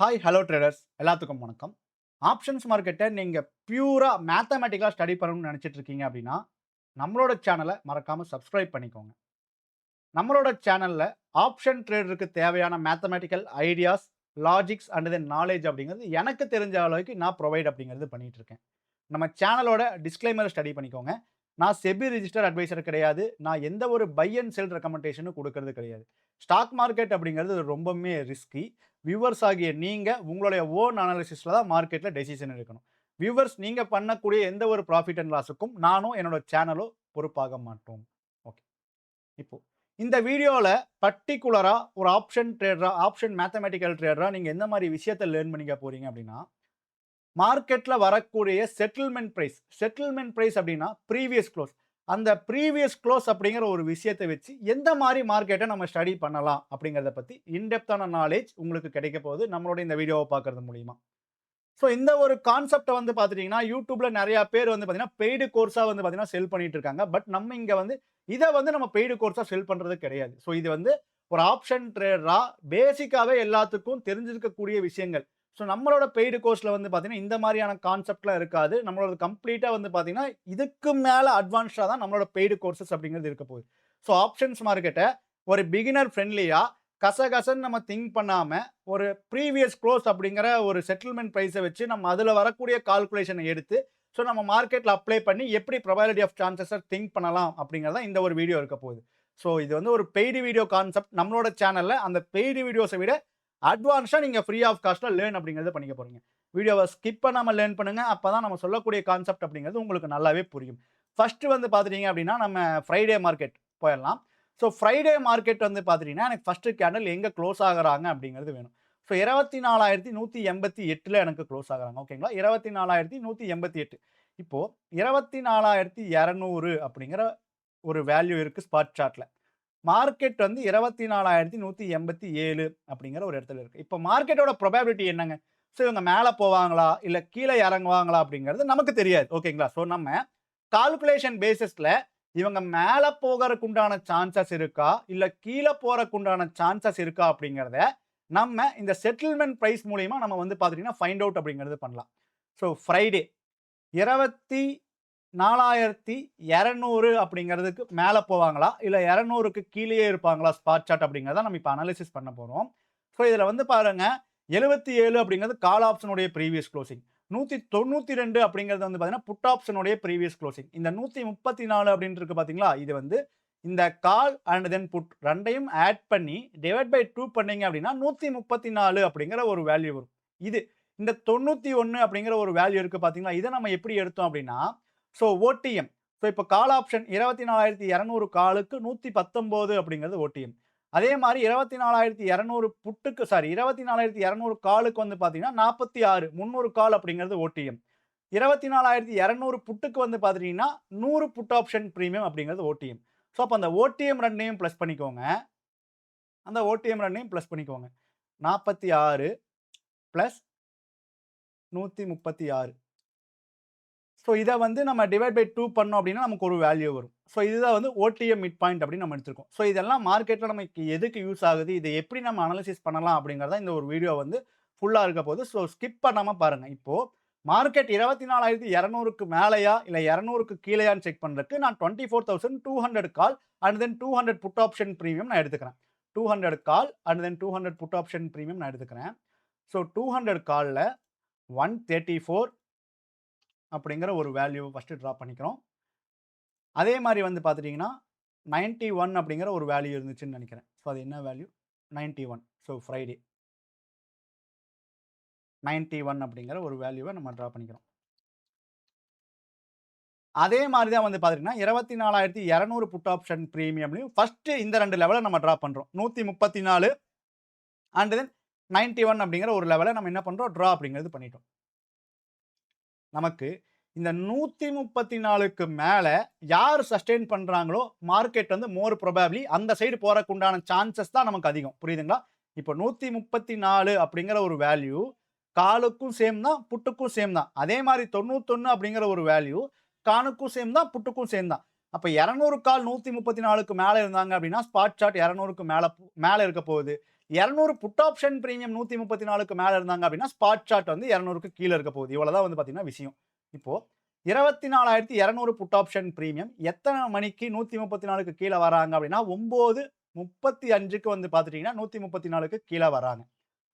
Hi hello traders எல்லாத்துக்கும் வணக்கம். Options மார்க்கெட்டை நீங்கள் பியூரா மேத்தமேட்டிக்கலாக ஸ்டடி பண்ணணும்னு நினச்சிட்டு இருக்கீங்க அப்படின்னா நம்மளோட சேனலை மறக்காமல் சப்ஸ்கிரைப் பண்ணிக்கோங்க. நம்மளோட சேனலில் ஆப்ஷன் ட்ரேடருக்கு தேவையான mathematical ideas, logics and then knowledge அப்படிங்கிறது எனக்கு தெரிஞ்ச அளவுக்கு நான் ப்ரொவைட் அப்படிங்கிறது பண்ணிட்டு இருக்கேன். நம்ம சேனலோட டிஸ்க்ளைமர் ஸ்டடி பண்ணிக்கோங்க. நான் செபி ரிஜிஸ்டர் அட்வைசர் கிடையாது. நான் எந்த ஒரு பை அண்ட் செல் ரெக்கமெண்டேஷனும் குடுக்கறது கிடையாது. ஸ்டாக் மார்க்கெட் அப்படிங்கிறது ரொம்பவுமே ரிஸ்கி. வியூவர்ஸ் ஆகிய நீங்க உங்களுடைய ஓன் அனாலிசிஸ்ல தான் மார்க்கெட்ல டெசிஷன் எடுக்கணும். வியூவர்ஸ் நீங்க பண்ணக்கூடிய எந்த ஒரு ப்ராஃபிட் அண்ட் லாஸ்க்கும் நானும் என்னோட சேனலோ பொறுப்பாக மாட்டோம். ஓகே. இப்போ இந்த வீடியோல பர்ட்டிகுலரா ஒரு ஆப்ஷன் ட்ரேடரா, ஆப்ஷன் மேத்தமேட்டிக்கல் ட்ரேடரா நீங்க எந்த மாரி விஷயத்த லேர்ன் பண்ணிக்க போறீங்க அப்படின்னா, மார்க்கெட்ல வரக்கூடிய செட்டில்மென்ட் பிரைஸ் அப்படின்னா ப்ரீவியஸ் க்ளோஸ். அந்த ப்ரீவியஸ் க்ளோஸ் அப்படிங்கிற ஒரு விஷயத்த வச்சு எந்த மாரி மார்க்கெட்ட நம்ம ஸ்டடி பண்ணலாம் அப்படிங்கிறத பத்தி இன் டெப்த்தான நாலேட்ஜ் உங்களுக்கு கிடைக்க போகுது நம்மளோட இந்த வீடியோவ பார்க்கறது மூலியமா. ஸோ இந்த ஒரு கான்செப்ட்ட வந்து பார்த்துட்டீங்கன்னா, YouTubeல நெறைய பேர் வந்து பார்த்தீங்கன்னா, பெய்டு கோர்ஸா வந்து பார்த்தீங்கன்னா, செல் பண்ணிட்டு இருக்காங்க. பட் நம்ம இங்க வந்து இத வந்து நம்ம பெய்டு கோர்ஸா செல் பண்றது கிடையாது. ஸோ இது வந்து ஒரு ஆப்ஷன் ட்ரேடரா பேசிக்காவே எல்லாத்துக்கும் தெரிஞ்சிருக்கக்கூடிய விஷயங்கள். ஸோ நம்மளோட பெய்டு கோர்ஸ்ல வந்து பார்த்தீங்கன்னா, இந்த மாரியான கான்செப்ட்லாம் இருக்காது. நம்மளோடது கம்ப்ளீட்டா வந்து பார்த்தீங்கன்னா, இதுக்கு மேல அட்வான்ஸ்டா தான் நம்மளோட பெய்டு கோர்ஸஸ் அப்படிங்கிறது இருக்க போகுது. ஸோ ஆப்ஷன்ஸ் மார்க்கெட்ட ஒரு பிகினர் ஃப்ரெண்ட்லியா கசகசன்னு நம்ம திங்க் பண்ணாம, ஒரு ப்ரீவியஸ் குளோஸ் அப்படிங்கிற ஒரு செட்டில்மென்ட் பிரைஸ வச்சு நம்ம அதுல வரக்கூடிய கால்குலேஷன எடுத்து, ஸோ நம்ம மார்க்கெட்ல அப்ளை பண்ணி எப்படி ப்ராபபிலிட்டி ஆஃப் சான்ஸஸ திங்க் பண்ணலாம் அப்படிங்கிறது தான் இந்த ஒரு வீடியோ இருக்க போகுது. ஸோ இது வந்து ஒரு பெய்டு வீடியோ கான்செப்ட். நம்மளோட சேனல்ல அந்த பெய்டு வீடியோஸ விட அட்வான்ஸா நீங்க ஃப்ரீ ஆஃப் காஸ்ட்ல லேர்ன் அப்படிங்கிறத பண்ணிக்க போறீங்க. வீடியோவ ஸ்கிப் பண்ணாம லேர்ன் பண்ணுங்க. அப்பதான் நம்ம சொல்லக்கூடிய கான்செப்ட் அப்படிங்கிறது உங்களுக்கு நல்லாவே புரியும். ஃபர்ஸ்ட் வந்து பார்த்துட்டீங்க அப்படின்னா, நம்ம ஃப்ரைடே மார்க்கெட் போயிரலாம். ஸோ ஃப்ரைடே மார்க்கெட் வந்து பார்த்துட்டீங்கன்னா, எனக்கு ஃபர்ஸ்ட் கேண்டில் எங்க க்ளோஸ் ஆகுறாங்க அப்படிங்கிறது வேணும். ஸோ 24,188ல எனக்கு க்ளோஸ் ஆகுறாங்க. ஓகேங்களா? 24,188. இப்போ 24,200 அப்படிங்கிற ஒரு வேல்யூ இருக்கு ஸ்பாட் சார்ட்ல. மார்க்கெட் வந்து 24,187 அப்படிங்கிற ஒரு இடத்துல இருக்கு. இப்போ மார்க்கெட்டோட ப்ராபபிலிட்டி என்னங்க? ஸோ இவங்க மேல போவாங்களா? இல்ல கீழ இறங்குவாங்களா? அப்படிங்கிறது நமக்கு தெரியாது. ஓகேங்களா? ஸோ நம்ம கால்குலேஷன் பேசிஸ்ல இவங்க மேல போகறக்கு உண்டான சான்ஸஸ் இருக்கா? இல்ல கீழ போறக்கு உண்டான சான்ஸஸ் இருக்கா? அப்படிங்கிறத நம்ம இந்த செட்டில்மென்ட் பிரைஸ் மூலியமா நம்ம வந்து பார்த்துட்டீங்கன்னா, ஃபைண்ட் அவுட் அப்படிங்கிறது பண்ணலாம். ஸோ ஃப்ரைடே 24,200 அப்படிங்கிறதுக்கு மேல போவாங்களா? இல்ல 200க்கு கீழயே இருப்பாங்களா? ஸ்பாட் சார்ட் அப்படிங்கிறத நம்ம இப்ப அனாலிசிஸ் பண்ண போறோம். ஸோ இதுல வந்து பாருங்க 77 அப்படிங்கிறது கால் ஆப்ஷனுடைய ப்ரீவியஸ் குளோசிங். 192 அப்படிங்கிறது வந்து பார்த்தீங்கன்னா, புட் ஆப்ஷனுடைய ப்ரீவியஸ் குளோசிங். இந்த 134 அப்படின்னு இருக்கு பார்த்தீங்களா? இது வந்து இந்த கால் அண்ட் தென் புட் 2யும் ஆட் பண்ணி டிவைட் பை 2 பண்ணீங்க அப்படின்னா 134 அப்படிங்கிற ஒரு வேல்யூ வரும். இது இந்த 91 அப்படிங்கிற ஒரு வேல்யூ இருக்கு பார்த்தீங்களா? இத நம்ம எப்படி எடுத்தோம் அப்படின்னா, ஸோ ஓடிஎம். ஸோ இப்ப கால் ஆப்ஷன் 24,200 காலுக்கு 119 அப்படிங்கிறது ஓடிஎம். அதே மாரி 24,200 புட்டுக்கு 24,200 காலுக்கு வந்து பார்த்தீங்கன்னா, 46 300 கால் அப்படிங்கிறது ஓடிஎம். 24,200 புட்டுக்கு வந்து பார்த்துட்டீங்கன்னா, 100 புட் ஆப்ஷன் பிரீமியம் அப்படிங்கிறது ஓடிஎம். ஸோ அப்ப அந்த ஓடிஎம் 2யும் பிளஸ் பண்ணிக்கோங்க. அந்த ஓடிஎம் 2யும் பிளஸ் பண்ணிக்கோங்க. 46 பிளஸ் 136. ஸோ இத வந்து நம்ம டிவைட் பை 2 பண்ணோம் அப்டின்னா, நமக்கு ஒரு வேல்யூ வரும். ஸோ இதுதான் வந்து ஓடிஎம் மிட் பாயிண்ட் அப்டின்னு நம்ம எடுத்திருக்கோம். ஸோ இதெல்லாம் மார்க்கெட்ல நமக்கு எதுக்கு யூஸ் ஆகுது? இத எப்படி நம்ம அனாலிசிஸ் பண்ணலாம்? அப்படிங்கிறத இந்த ஒரு வீடியோ வந்து ஃபுல்லா இருக்க போது. ஸோ ஸ்கிப் பண்ணாம பாருங்க. இப்போ மார்க்கெட் 24,200க்கு மேலயா? இல்ல 200க்கு கீழயான்னு செக் பண்றதுக்கு நான் 24,200 call and then 200 put option premium நான் எடுத்துக்கிறேன். 200 call and then 200 put option premium நான் எடுத்துக்கிறேன். ஸோ 200 கால்ல 134 அப்படிங்கிற ஒரு வேல்யூ ஃபர்ஸ்ட் டிரா பண்ணிக்கிறோம். அதே மாரி வந்து பார்த்துட்டீங்கன்னா, 91 அப்படிங்கிற ஒரு வேல்யூ இருந்துச்சுன்னு நெனைக்கிறேன். ஸோ அது என்ன வேல்யூ? 91. ஸோ ஃப்ரைடே 91 அப்படிங்கிற ஒரு வேல்யூவ நம்ம டிரா பண்ணிக்கிறோம். அதே மாரி தான் வந்து பார்த்துட்டீங்கன்னா, 24,200 புட் ஆப்ஷன் பிரீமியம்லயும் ஃபர்ஸ்ட் இந்த 2 லெவல நம்ம டிரா பண்றோம். 134 அண்ட் தென் 91 அப்படிங்கிற ஒரு லெவல நம்ம என்ன பண்றோம்? டிரா அப்படிங்கிறது பண்ணிட்டோம். நமக்கு இந்த 134க்கு மேல யார் சஸ்டெயின் பண்றாங்களோ, மார்க்கெட் வந்து மோர் புரோபபிலி அந்த சைடு போறக்கு உண்டான சான்ஸஸ் தான் நமக்கு அதிகம். புரியுதுங்களா? இப்போ 134 அப்படிங்கிற ஒரு வேல்யூ காலுக்கும் சேம் தான், புட்டுக்கும் சேம் தான். அதே மாரி 91 அப்படிங்கிற ஒரு வேல்யூ காலுக்கும் சேம் தான், புட்டுக்கும் சேம் தான். அப்ப 200 கால் 134க்கு மேல இருந்தாங்க அப்படின்னா, ஸ்பாட் சார்ட் 200க்கு மேல மேல இருக்க போகுது. 200 புட் ஆப்ஷன் பிரீமியம் 134க்கு மேல இருந்தாங்க அப்படின்னா ஸ்பாட் சார்ட் வந்து 200க்கு கீழ இருக்க போகுது. இவ்வளவுதான் வந்து பார்த்தீங்கன்னா விஷயம். இப்போ 24,200 புட் ஆப்ஷன் பிரீமியம் எத்தனை மணிக்கு 134க்கு கீழ வராங்க அப்படின்னா 9:35க்கு வந்து பார்த்துட்டீங்கன்னா 134க்கு கீழ வராங்க.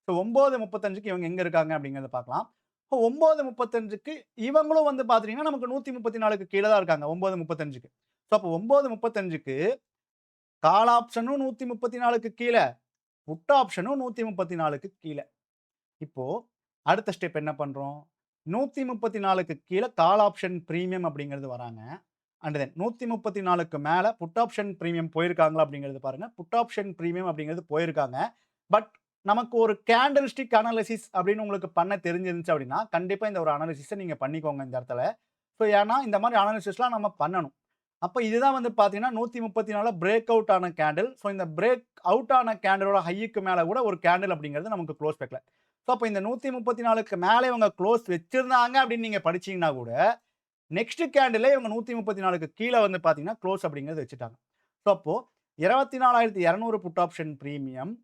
ஸோ 9:35க்கு இவங்க எங்க இருக்காங்க அப்படிங்கிறத பார்க்கலாம். இப்போ 9:35க்கு இவங்களும் வந்து பார்த்துட்டீங்கன்னா நமக்கு 134க்கு கீழ தான் இருக்காங்க 9:35க்கு. ஸோ அப்போ 9:35க்கு கால் ஆப்ஷனும் 134க்கு கீழ, புட் ஆப்ஷனும் 134க்கு கீழ. இப்போ அடுத்த ஸ்டெப் என்ன பண்றோம்? 134க்கு கீழ கால் ஆப்ஷன் பிரீமியம் அப்படிங்கிறது வராங்க. அண்ட் தென் 134க்கு மேல புட் ஆப்ஷன் பிரீமியம் போயிருக்காங்களா அப்படிங்கிறது பாருங்க. புட் ஆப்ஷன் பிரீமியம் அப்படிங்கிறது போயிருக்காங்க. பட் நமக்கு ஒரு கேண்டில்ஸ்டிக் அனாலிசிஸ் அப்படின்னு உங்களுக்கு பண்ண தெரிஞ்சிருந்துச்சு அப்படின்னா, கண்டிப்பா இந்த ஒரு அனாலிசிஸ நீங்க பண்ணிக்கோங்க இந்த இடத்துல. ஸோ ஏன்னா இந்த மாரி அனாலிசிஸ்லாம் நம்ம பண்ணணும். அப்ப இதுதான் வந்து பார்த்தீங்கன்னா 134ல பிரேக் அவுட் ஆன கேண்டில். ஸோ இந்த பிரேக் அவுட் ஆன கேண்டிலோட ஹைக்கு மேல கூட ஒரு கேண்டில் அப்படிங்கிறது நமக்கு குளோஸ் வைக்கல. ஸோ அப்ப இந்த 134க்கு மேல இவங்க குளோஸ் வச்சிருந்தாங்க அப்படின்னு நீங்க படிச்சீங்கன்னா கூட, நெக்ஸ்ட் கேண்டிலே இவங்க 134க்கு கீழ வந்து பார்த்தீங்கன்னா, குளோஸ் அப்படிங்கிறது வச்சுட்டாங்க. ஸோ அப்போ 24,200 புட் ஆப்ஷன் பிரீமியம்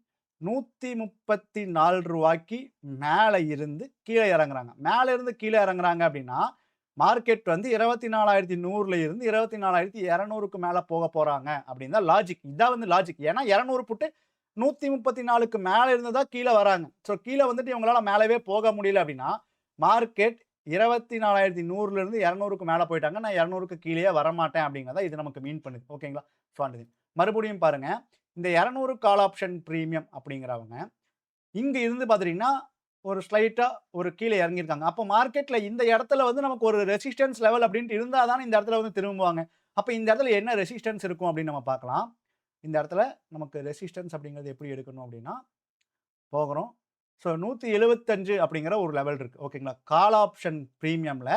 ரூ. 134க்கு மேல இருந்து கீழ இறங்குறாங்க. மேல இருந்து கீழ இறங்குறாங்க அப்படின்னா, மார்க்கெட் வந்து 24,100ல இருந்து 24,200க்கு மேல போக போறாங்க அப்படின்னு தான் லாஜிக். இதான் வந்து லாஜிக். ஏன்னா 200 புட்டு 134க்கு மேல இருந்து தான் கீழ வராங்க. ஸோ கீழ வந்துட்டு இவங்களால மேலவே போக முடியல அப்படின்னா, மார்க்கெட் 24,100ல இருந்து 200க்கு மேல போயிட்டாங்க. நான் 200க்கு கீழயே வரமாட்டேன் அப்படிங்கிறத இது நமக்கு மீன் பண்ணுது. ஓகேங்களா? ஸோ அண்ட் மறுபடியும் பாருங்க. இந்த 200 கால் ஆப்ஷன் பிரீமியம் அப்படிங்கிறவங்க, இங்க இருந்து பார்த்துட்டீங்கன்னா, ஒரு ஸ்லைட்டா ஒரு கீழ இறங்கியிருக்காங்க. அப்போ மார்க்கெட்ல இந்த இடத்துல வந்து நமக்கு ஒரு ரெசிஸ்டன்ஸ் லெவல் அப்படின்ட்டு இருந்தா தானே இந்த இடத்துல வந்து திரும்புவாங்க. அப்ப இந்த இடத்துல என்ன ரெசிஸ்டன்ஸ் இருக்கும் அப்படின்னு நம்ம பார்க்கலாம். இந்த இடத்துல நமக்கு ரெசிஸ்டன்ஸ் அப்படிங்கிறது எப்படி எடுக்கணும் அப்படின்னா, போகிறோம். ஸோ 175 அப்படிங்கிற ஒரு லெவல் இருக்கு. ஓகேங்களா? கால் ஆப்ஷன் பிரீமியம்ல,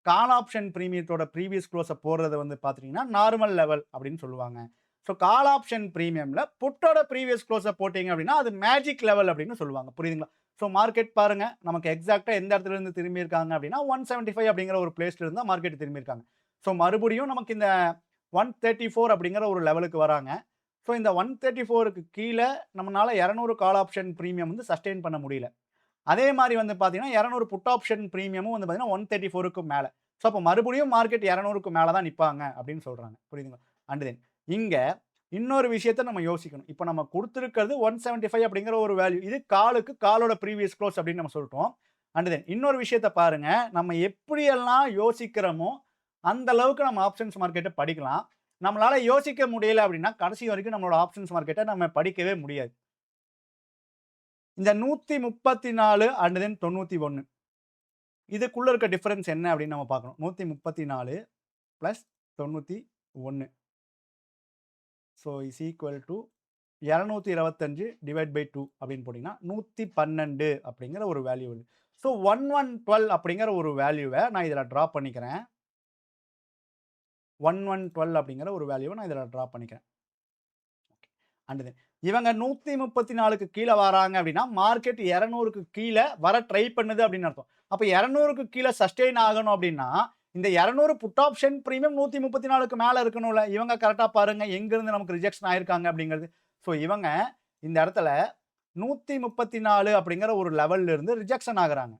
கால் ஆப்ஷன் பிரீமியத்தோட ப்ரீவியஸ் க்ளோஸ போடுறது வந்து பார்த்துட்டீங்கன்னா, நார்மல் லெவல் அப்படின்னு சொல்லுவாங்க. ஸோ கால் ஆப்ஷன் பிரீமியம்ல புட்டோட ப்ரீவியஸ் க்ளோஸ போட்டீங்க அப்படின்னா, அது மேஜிக் லெவல் அப்படின்னு சொல்லுவாங்க. புரியுதுங்களா? ஸோ மார்க்கெட் பாருங்க, நமக்கு எக்ஸாக்ட்டா எந்த இடத்துல இருந்து திரும்பியிருக்காங்க அப்படின்னா, 175 அப்படிங்கிற ஒரு பிளேஸ்ல இருந்து தான் மார்க்கெட் திரும்பியிருக்காங்க. ஸோ மறுபடியும் நமக்கு இந்த 134 அப்படிங்கிற ஒரு லெவலுக்கு வராங்க. ஸோ இந்த 134க்கு கீழ நம்மனால 200 கால் ஆப்ஷன் பிரீமியம் வந்து சஸ்டெயின் பண்ண முடியல. அதே மாரி வந்து பார்த்தீங்கன்னா, 200 புட் ஆப்ஷன் பிரீமியமும் வந்து பார்த்தீங்கன்னா, 134க்கு மேல. ஸோ அப்ப மறுபடியும் மார்க்கெட் 200க்கு மேல தான் நிப்பாங்க அப்படின்னு சொல்றாங்க. புரியுதுங்களா? அண்ட் தென் இங்க இன்னொரு விஷயத்த நம்ம யோசிக்கணும். இப்ப நம்ம குடுத்திருக்கிறது 175 அப்படிங்கிற ஒரு வேல்யூ. இது காலுக்கு காலோட ப்ரீவியஸ் க்ளோஸ் அப்படின்னு நம்ம சொல்லிட்டோம். அண்ட் தென் இன்னொரு விஷயத்த பாருங்க. நம்ம எப்படியெல்லாம் யோசிக்கிறோமோ, அந்த அளவுக்கு நம்ம ஆப்ஷன்ஸ் மார்க்கெட்ட படிக்கலாம். நம்மளால யோசிக்க முடியல அப்படின்னா, கடைசி வரைக்கும் நம்மளோட ஆப்ஷன்ஸ் மார்க்கெட்ட நம்ம படிக்கவே முடியாது. இந்த 134 அண்ட் தென் 91 இதுக்குள்ள இருக்க டிஃபரன்ஸ் என்ன அப்படின்னு நம்ம பார்க்கணும். 134 plus 91 so is equal to 225 divide by 2 அப்படின்னு போட்டீங்கன்னா 112 அப்படிங்கிற ஒரு வேல்யூ வருது. ஸோ 1112 அப்படிங்கிற ஒரு வேல்யூவை நான் இதில் ட்ரா பண்ணிக்கிறேன். 1112 அப்படிங்கிற ஒரு வேல்யூவை நான் இதில் ட்ரா பண்ணிக்கிறேன். அண்ட் தென் இவங்க 134க்கு கீழ வராங்க அப்படின்னா, மார்க்கெட் 200க்கு கீழ வர ட்ரை பண்ணுது அப்படின்னு அர்த்தம். அப்ப 200க்கு கீழ சஸ்டெயின் ஆகணும் அப்படின்னா, இந்த 200 புட் ஆப்ஷன் பிரீமியம் 134க்கு மேல இருக்கணும்ல. இவங்க கரெக்ட்டா பாருங்க எங்கிருந்து நமக்கு ரிஜெக்ஷன் ஆயிருக்காங்க அப்படிங்கிறது. ஸோ இவங்க இந்த இடத்துல 134 அப்படிங்கிற ஒரு லெவல்ல இருந்து ரிஜெக்ஷன் ஆகுறாங்க.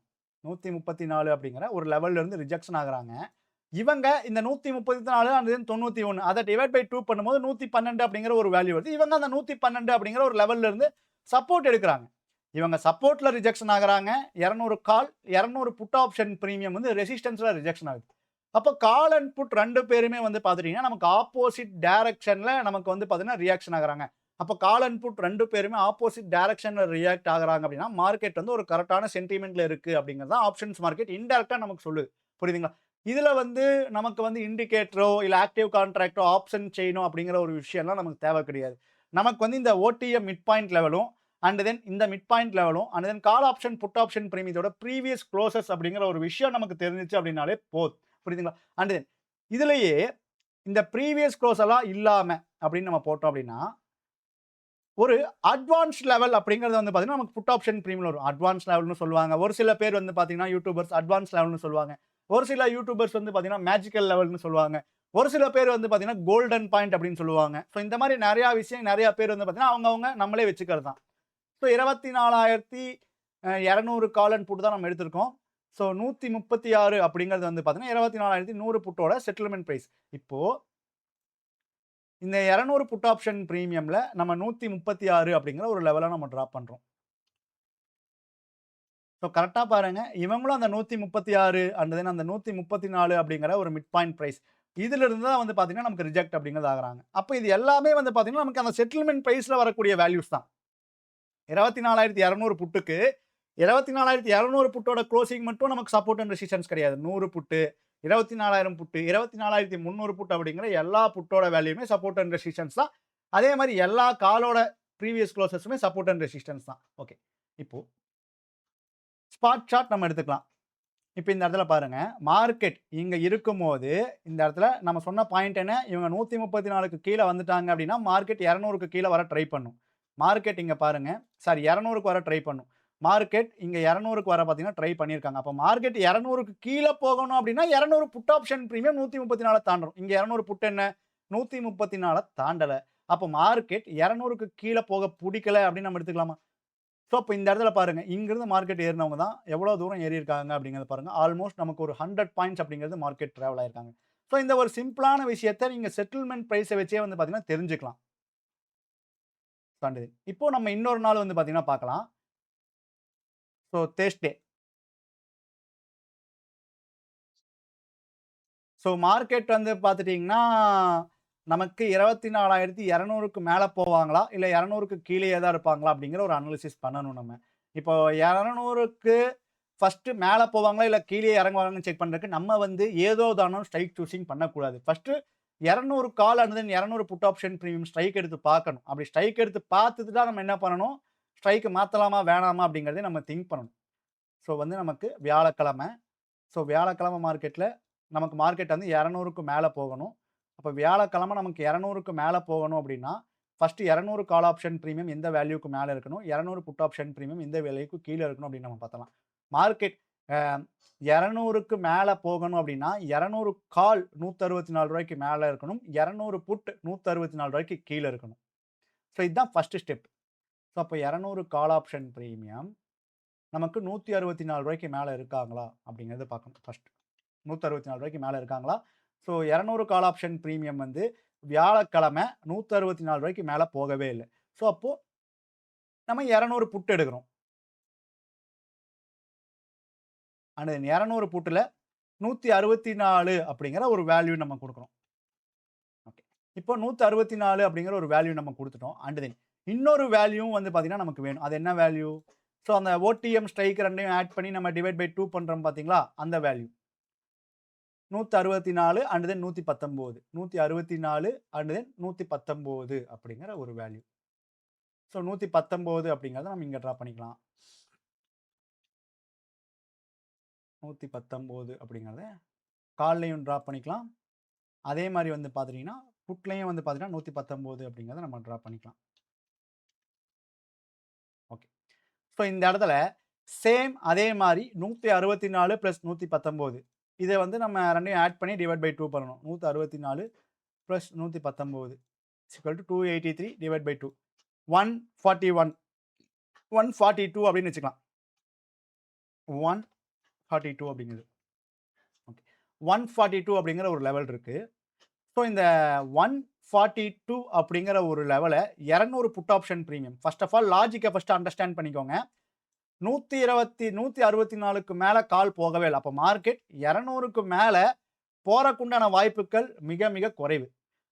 134 அப்படிங்கிற ஒரு லெவல்ல இருந்து ரிஜெக்ஷன் ஆகுறாங்க. இவங்க இந்த 134 அண்ட் தென் 91 அத டிவைட் பை 2 பண்ணும்போது 112 அப்படிங்கிற ஒரு வேல்யூ வருது. இவங்க அந்த 112 அப்படிங்கிற ஒரு லெவல்ல இருந்து சப்போர்ட் எடுக்குறாங்க. இவங்க சப்போர்ட்ல ரிஜெக்ஷன் ஆகுறாங்க. 200 கால், 200 புட் ஆப்ஷன் பிரீமியம் வந்து ரெசிஸ்டன்ஸ்ல ரிஜெக்ஷன் ஆகுது. அப்ப கால் அண்ட் புட் 2 பேருமே வந்து பார்த்துட்டீங்கன்னா, நமக்கு ஆப்போசிட் டைரக்ஷன்ல நமக்கு வந்து பார்த்தீங்கன்னா ரியாக்ஷன் ஆகுறாங்க. அப்ப கால் அண்ட் புட் 2 பேருமே ஆப்போசிட் டைரக்ஷன்ல ரியாக்ட் ஆகுறாங்க அப்படின்னா, மார்க்கெட் வந்து ஒரு கரெக்ட்டான சென்டிமென்ட்ல இருக்கு அப்படிங்கிறது தான் ஆப்ஷன்ஸ் மார்க்கெட் இன்டைரக்ட்டா நமக்கு சொல்லுது. புரியுதுங்களா? இதுல வந்து நமக்கு வந்து இண்டிகேட்டரோ, இல்ல ஆக்டிவ் கான்ட்ராக்ட்டோ, ஆப்ஷன் செயினோ அப்படிங்கிற ஒரு விஷயம்லாம் நமக்கு தேவை கிடையாது. நமக்கு வந்து இந்த ஓடிஎம் மிட் பாயிண்ட் லெவலும், அண்ட் தென் இந்த மிட் பாயிண்ட் லெவலும், and then call option, put option பிரீமியத்தோட ப்ரீவியஸ் குளோசஸ் அப்படிங்கிற ஒரு விஷயம் நமக்கு தெரிஞ்சுச்சு அப்படின்னாலே போதும். புரியுதுங்களா? அண்ட் தென் இதுலயே இந்த ப்ரீவியஸ் குளோஸ் எல்லாம் இல்லாம அப்படின்னு நம்ம போட்டோம் அப்படின்னா, ஒரு அட்வான்ஸ்ட் லெவல் அப்படிங்கிறது வந்து பார்த்தீங்கன்னா, நமக்கு புட் ஆப்ஷன் பிரீமியம் வரும். அட்வான்ஸ் லெவல்னு சொல்லுவாங்க. ஒரு சில பேர் வந்து பார்த்தீங்கன்னா, யூடியூபர்ஸ் அட்வான்ஸ் லெவல்னு சொல்லுவாங்க. ஒரு சில யூடியூபர்ஸ் வந்து பார்த்தீங்கன்னா, மேஜிக்கல் லெவல்னு சொல்லுவாங்க. ஒரு சில பேர் வந்து பார்த்தீங்கன்னா, கோல்டன் பாயிண்ட் அப்படின்னு சொல்லுவாங்க. ஸோ இந்த மாரி நெறைய விஷயம் நெறைய பேர் வந்து பார்த்தீங்கன்னா, அவங்கவங்க நம்மளே வச்சுக்கிறது தான். ஸோ 24,200 கால் அண்ட் புட் தான் நம்ம எடுத்திருக்கோம். ஸோ 136 அப்படிங்கிறது வந்து பார்த்தீங்கன்னா 24,100 புட்டோட செட்டில்மெண்ட் பிரைஸ். இப்போ இந்த 200 புட் ஆப்ஷன் பிரீமியம்ல நம்ம 136 அப்படிங்கிற ஒரு லெவல நம்ம டிராப் பண்றோம். ஸோ கரெக்ட்டா பாருங்க. இவங்களும் அந்த 136 அண்ட் தென் அந்த 134 அப்படிங்கிற ஒரு மிட் பாயிண்ட் பிரைஸ். இதிலிருந்து தான் வந்து பார்த்தீங்கன்னா, நமக்கு ரிஜெக்ட் அப்படிங்கிறது ஆகுறாங்க. அப்ப இது எல்லாமே வந்து பார்த்தீங்கன்னா, நமக்கு அந்த செட்டில்மென்ட் பிரைஸ்ல வரக்கூடிய வேல்யூஸ் தான். 24,200 புட்டுக்கு 24,200 புட்டோட குளோசிங் மட்டும் நமக்கு சப்போர்ட் அண்ட் ரெசிஸ்டன்ஸ் கிடையாது. 100 புட்டு, 24,000 புட்டு, 24,300 புட்டு அப்படிங்கிற எல்லா புட்டோட வேல்யூமே சப்போர்ட் அண்ட் ரெசிஸ்டன்ஸ் தான். அதே மாரி எல்லா காலோட ப்ரீவியஸ் குளோசஸுமே சப்போர்ட் அண்ட் ரெசிஸ்டன்ஸ் தான். ஓகே. இப்போ ஸ்பாட் சார்ட் நம்ம எடுத்துக்கலாம். இப்ப இந்த இடத்துல பாருங்க, மார்க்கெட் இங்க இருக்கும்போது, இந்த இடத்துல நம்ம சொன்ன பாயிண்ட் என்ன? இவங்க 134க்கு கீழ வந்துட்டாங்க அப்படின்னா, மார்க்கெட் 200க்கு கீழ வர ட்ரை பண்ணும். மார்க்கெட் இங்க பாருங்க, சாரி 200க்கு வர ட்ரை பண்ணும். மார்க்கெட் இங்க 200க்கு வர பார்த்தீங்கன்னா, ட்ரை பண்ணியிருக்காங்க. அப்ப மார்க்கெட் 200க்கு கீழ போகணும் அப்படின்னா, 200 புட் ஆப்ஷன் பிரீமியம் 134 தாண்டணும். இங்க 200 புட் என்ன? 134 தாண்டல. அப்ப மார்க்கெட் 200க்கு கீழ போக புடிக்கல அப்படின்னு நம்ம எடுத்துக்கலாமா? ஸோ, அப்ப இந்த இடத்துல பாருங்க, இங்கிருந்து மார்க்கெட் ஏறினவங்க தான் எவ்வளோ தூரம் ஏறியிருக்காங்க அப்படிங்கிறத பாருங்க. ஆல்மோஸ்ட் நமக்கு ஒரு 100 பாயிண்ட்ஸ் அப்படிங்கிறது மார்க்கெட் டிராவல் ஆயிருக்காங்க. ஸோ, இந்த ஒரு சிம்பிளான விஷயத்த நீங்க செட்டில்மென்ட் பிரைஸ வச்சே வந்து பார்த்தீங்கன்னா தெரிஞ்சுக்கலாம். இப்போ நம்ம இன்னொரு நாள் வந்து பார்த்தீங்கன்னா பார்க்கலாம். So, Thursday. ஸோ, மார்க்கெட் வந்து பார்த்துட்டீங்கன்னா, நமக்கு 24,200க்கு மேல போவாங்களா? இல்ல 200க்கு கீழயே தான் இருப்பாங்களா? அப்படிங்கிற ஒரு அனாலிசிஸ் பண்ணணும் நம்ம. இப்போ 200க்கு ஃபர்ஸ்ட் மேல போவாங்களா? இல்ல கீழயே இறங்குவாங்கன்னு செக் பண்றதுக்கு நம்ம வந்து ஏதோ தானோ ஸ்ட்ரைக் சூசிங் பண்ணக்கூடாது. First 200 call and then 200 put option premium strike எடுத்து பார்க்கணும். அப்படி ஸ்ட்ரைக் எடுத்து பார்த்துட்டு தான் நம்ம என்ன பண்ணணும்? ஸ்ட்ரைக் மாத்தலாமா? வேணாமா? அப்படிங்கிறத நம்ம திங்க் பண்ணணும். ஸோ, வந்து நமக்கு வியாழக்கிழமை. ஸோ, வியாழக்கிழமை மார்க்கெட்ல நமக்கு மார்க்கெட் வந்து 200க்கு மேல போகணும். அப்ப வியாழக்கிழமை நமக்கு 200க்கு மேல போகணும் அப்படின்னா, ஃபர்ஸ்ட் 200 கால் ஆப்ஷன் பிரீமியம் எந்த வேல்யூக்கு மேல இருக்கணும்? 200 புட் ஆப்ஷன் பிரீமியம் எந்த வேல்யூக்கு கீழ இருக்கணும் அப்படின்னு நம்ம பார்த்தலாம். மார்க்கெட் அ 200க்கு மேல போகணும் அப்படின்னா, 200 கால் ரூ. 164க்கு மேல இருக்கணும். 200 புட் ரூ. 164க்கு கீழ இருக்கணும். ஸோ, இதுதான் ஃபர்ஸ்ட் ஸ்டெப். ஸோ, அப்ப 200 கால் ஆப்ஷன் பிரீமியம் நமக்கு ரூ. 164க்கு மேல இருக்காங்களா? அப்படிங்கிறத பார்க்கணும் ஃபர்ஸ்ட். ரூ. 164க்கு மேல இருக்காங்களா? ஸோ, 200 கால் ஆப்ஷன் பிரீமியம் வந்து வியாழக்கிழமை ரூ. 164க்கு மேல போகவே இல்ல. ஸோ, அப்போ நம்ம 200 புட் எடுக்கிறோம். அண்ட் 200 புட்ல 164 அப்படிங்கிற ஒரு வேல்யூ நம்ம குடுக்குறோம். ஓகே. இப்போ 164 அப்படிங்கிற ஒரு வேல்யூ நம்ம குடுத்துட்டோம். அண்ட் தென் இன்னொரு வேல்யூவும் வந்து பார்த்தீங்கன்னா நமக்கு வேணும். அது என்ன வேல்யூ? ஸோ, அந்த ஓடிஎம் ஸ்ட்ரைக் 2யும் ஆட் பண்ணி நம்ம டிவைட் பை 2 பண்றோம் பார்த்தீங்களா? அந்த value. 164 and then 119. 164 and then 119 அப்படிங்கிற ஒரு வேல்யூ. ஸோ, 119 அப்படிங்கிறத நம்ம இங்க டிரா பண்ணிக்கலாம். 119 அப்படிங்கிறத கால்லயும் டிரா பண்ணிக்கலாம். அதே மாரி வந்து பார்த்துட்டீங்கன்னா, புட்லயும் வந்து பார்த்தீங்கன்னா 119 அப்படிங்கிறத நம்ம டிரா பண்ணிக்கலாம். ஓகே. ஸோ, இந்த இடத்துல சேம் அதே மாரி 164 பிளஸ் 119 இத வந்து நம்ம 2யும் ஆட் பண்ணி டிவைட் பை 2 பண்ணணும். 164 பிளஸ் 119 = 283 டிவைட் பை 2 141 142 அப்படின்னு வச்சுக்கலாம். 142 அப்படிங்கிறது. ஓகே. 142 அப்படிங்கிற ஒரு லெவல் இருக்கு. ஸோ, இந்த 142 அப்படிங்கிற ஒரு லெவல 200 put option premium. First of all லாஜிக்க ஃபர்ஸ்ட் அண்டர்ஸ்டாண்ட் பண்ணிக்கோங்க. 164க்கு மேல கால் போகவே இல்ல. அப்ப மார்க்கெட் 200க்கு மேல போறக்குண்டான வாய்ப்புகள் மிக மிக குறைவு.